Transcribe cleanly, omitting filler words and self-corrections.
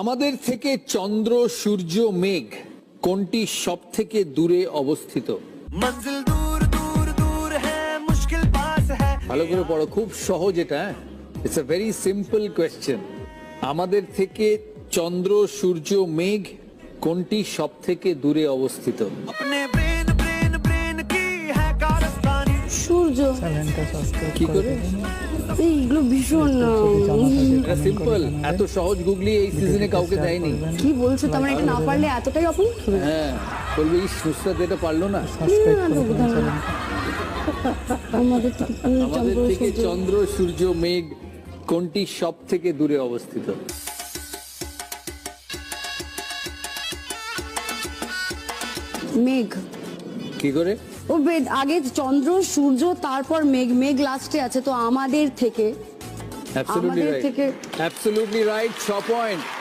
আমাদের থেকে চন্দ্র, সূর্য, মেঘ কোনটি সব থেকে দূরে অবস্থিত? मंजिल दूर दूर दूर है मुश्किल पास है। ভালো করে পড়ো, খুব সহজ এটা। It's a very simple question. আমাদের থেকে চন্দ্র, সূর্য, মেঘ কোনটি সব থেকে দূরে অবস্থিত? अपने ब्रेन ब्रेन ब्रेन की है कारस्तानी। সূর্য। কি করে? এইগুলো ভীষণ এটা সিম্পল, এত সহজ গুগলি এই সিজনে কাউকে দেয়নি। কি বলছো, তার মানে এটা না পারলে এতটাই অপমান? হ্যাঁ, বলবে এই সুস্বাদ এটা পারলো না। আমাদের আমাদের থেকে চন্দ্র, সূর্য, মেঘ কোনটি সব থেকে দূরে অবস্থিত? মেঘ। কি করে? ও আগে চন্দ্র, সূর্য, তারপর মেঘ। মেঘ লাস্টে আছে, তো আমাদের থেকে অ্যাবসলিউটলি আমাদের রাইট, থেকে অ্যাবসলিউটলি রাইট, 6 পয়েন্ট।